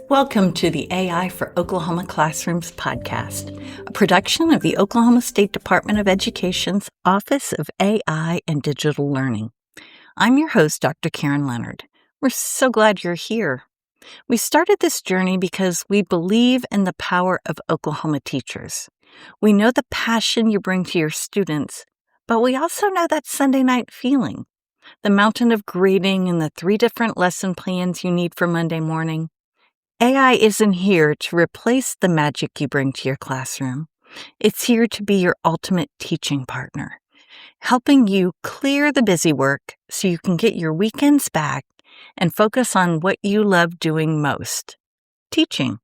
Welcome to the AI for Oklahoma Classrooms podcast, a production of the Oklahoma State Department of Education's Office of AI and Digital Learning. I'm your host, Dr. Karen Leonard. We're so glad you're here. We started this journey because we believe in the power of Oklahoma teachers. We know the passion you bring to your students, but we also know that Sunday night feeling, the mountain of grading and the 3 different lesson plans you need for Monday morning. AI isn't here to replace the magic you bring to your classroom. It's here to be your ultimate teaching partner, helping you clear the busy work so you can get your weekends back and focus on what you love doing most, teaching.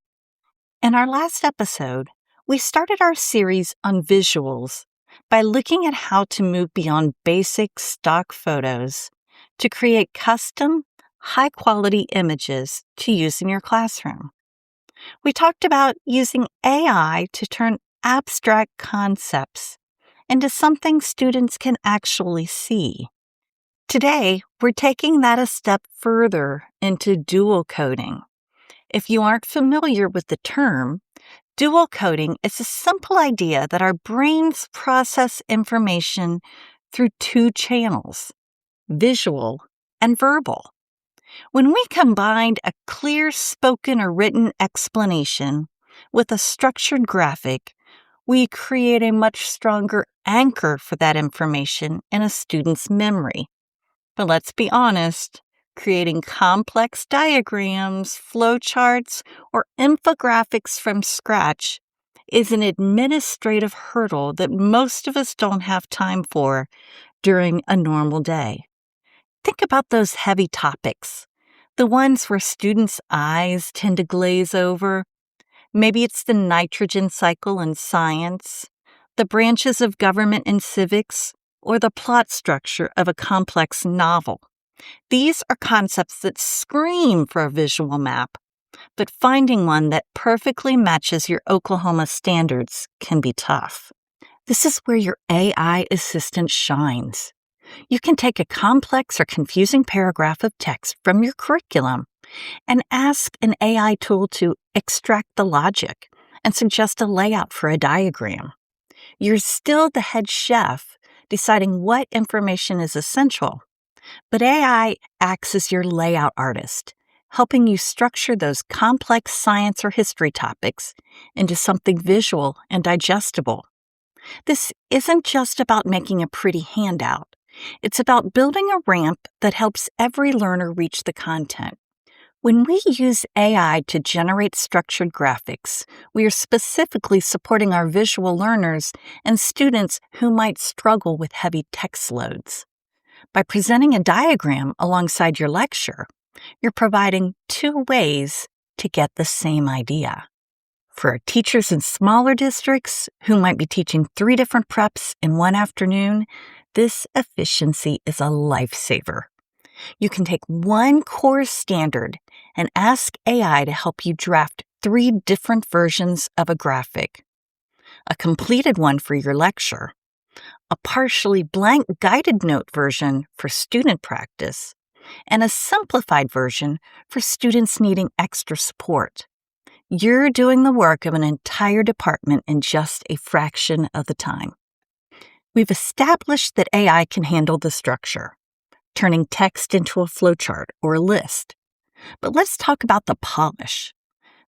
In our last episode, we started our series on visuals by looking at how to move beyond basic stock photos to create custom, high-quality images to use in your classroom. We talked about using AI to turn abstract concepts into something students can actually see. Today, we're taking that a step further into dual coding. If you aren't familiar with the term, dual coding is a simple idea that our brains process information through 2 channels, visual and verbal. When we combined a clear spoken or written explanation with a structured graphic, we create a much stronger anchor for that information in a student's memory. But let's be honest, creating complex diagrams, flowcharts, or infographics from scratch is an administrative hurdle that most of us don't have time for during a normal day. Think about those heavy topics, the ones where students' eyes tend to glaze over. Maybe it's the nitrogen cycle in science, the branches of government in civics, or the plot structure of a complex novel. These are concepts that scream for a visual map, but finding one that perfectly matches your Oklahoma standards can be tough. This is where your AI assistant shines. You can take a complex or confusing paragraph of text from your curriculum and ask an AI tool to extract the logic and suggest a layout for a diagram. You're still the head chef deciding what information is essential, but AI acts as your layout artist, helping you structure those complex science or history topics into something visual and digestible. This isn't just about making a pretty handout. It's about building a ramp that helps every learner reach the content. When we use AI to generate structured graphics, we are specifically supporting our visual learners and students who might struggle with heavy text loads. By presenting a diagram alongside your lecture, you're providing 2 ways to get the same idea. For our teachers in smaller districts who might be teaching 3 different preps in one afternoon, this efficiency is a lifesaver. You can take one core standard and ask AI to help you draft 3 different versions of a graphic. A completed one for your lecture, a partially blank guided note version for student practice, and a simplified version for students needing extra support. You're doing the work of an entire department in just a fraction of the time. We've established that AI can handle the structure, turning text into a flowchart or a list. But let's talk about the polish.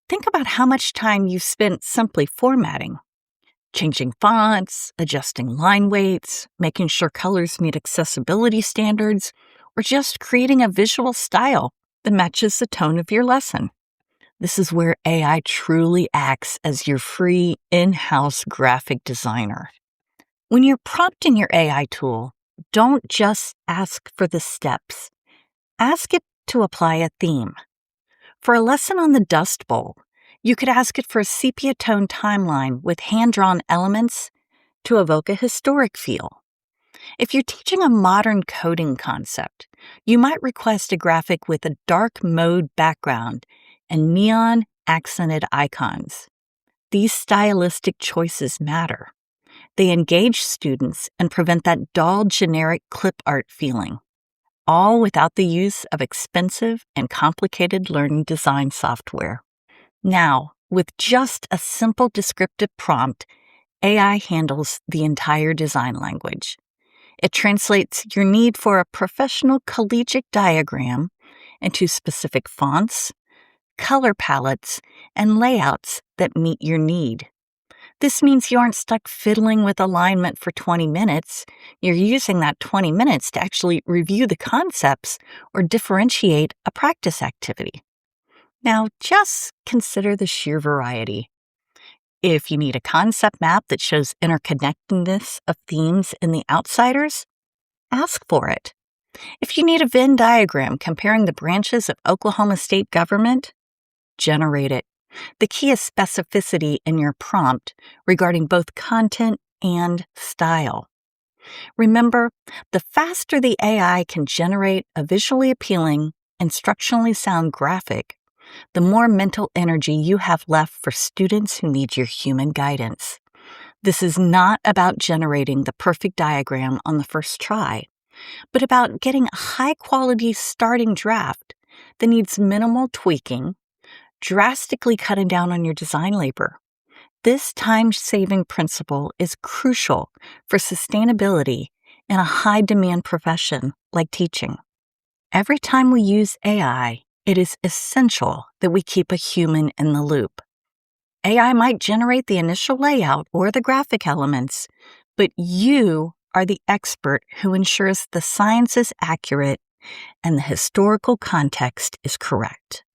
Think about how much time you've spent simply formatting, changing fonts, adjusting line weights, making sure colors meet accessibility standards, or just creating a visual style that matches the tone of your lesson. This is where AI truly acts as your free in-house graphic designer. When you're prompting your AI tool, don't just ask for the steps. Ask it to apply a theme. For a lesson on the Dust Bowl, you could ask it for a sepia-tone timeline with hand-drawn elements to evoke a historic feel. If you're teaching a modern coding concept, you might request a graphic with a dark mode background and neon accented icons. These stylistic choices matter. They engage students and prevent that dull, generic clip art feeling, all without the use of expensive and complicated learning design software. Now, with just a simple descriptive prompt, AI handles the entire design language. It translates your need for a professional collegiate diagram into specific fonts, color palettes, and layouts that meet your need. This means you aren't stuck fiddling with alignment for 20 minutes. You're using that 20 minutes to actually review the concepts or differentiate a practice activity. Now, just consider the sheer variety. If you need a concept map that shows interconnectedness of themes in The Outsiders, ask for it. If you need a Venn diagram comparing the branches of Oklahoma state government, generate it. The key is specificity in your prompt regarding both content and style. Remember, the faster the AI can generate a visually appealing, instructionally sound graphic, the more mental energy you have left for students who need your human guidance. This is not about generating the perfect diagram on the first try, but about getting a high-quality starting draft that needs minimal tweaking, drastically cutting down on your design labor. This time-saving principle is crucial for sustainability in a high-demand profession like teaching. Every time we use AI, it is essential that we keep a human in the loop. AI might generate the initial layout or the graphic elements, but you are the expert who ensures the science is accurate and the historical context is correct.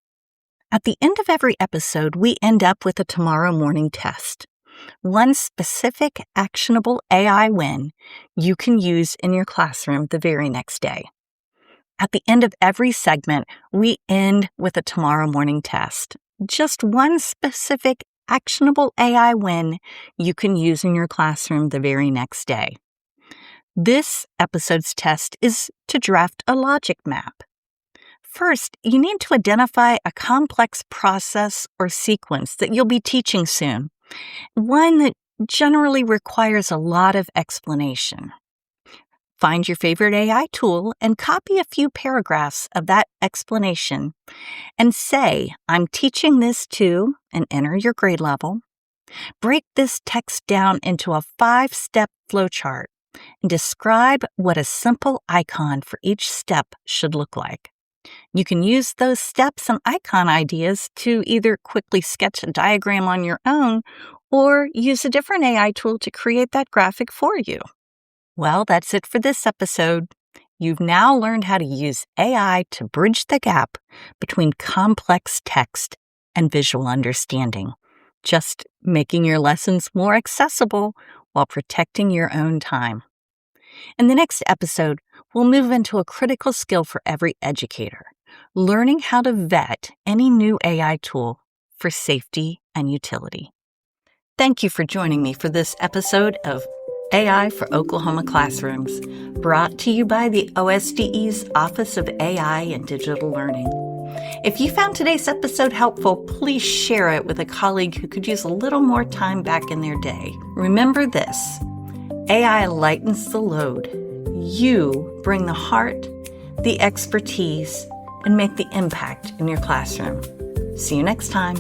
At the end of every episode, we end up with a tomorrow morning test. One specific actionable AI win you can use in your classroom the very next day. At the end of every segment, we end with a tomorrow morning test. Just one specific actionable AI win you can use in your classroom the very next day. This episode's test is to draft a logic map. First, you need to identify a complex process or sequence that you'll be teaching soon, one that generally requires a lot of explanation. Find your favorite AI tool and copy a few paragraphs of that explanation and say, "I'm teaching this to," and enter your grade level. Break this text down into a 5-step flowchart and describe what a simple icon for each step should look like. You can use those steps and icon ideas to either quickly sketch a diagram on your own or use a different AI tool to create that graphic for you. Well, that's it for this episode. You've now learned how to use AI to bridge the gap between complex text and visual understanding, just making your lessons more accessible while protecting your own time. In the next episode, we'll move into a critical skill for every educator, learning how to vet any new AI tool for safety and utility. Thank you for joining me for this episode of AI for Oklahoma Classrooms, brought to you by the OSDE's Office of AI and Digital Learning. If you found today's episode helpful, please share it with a colleague who could use a little more time back in their day. Remember this: AI lightens the load. You bring the heart, the expertise, and make the impact in your classroom. See you next time.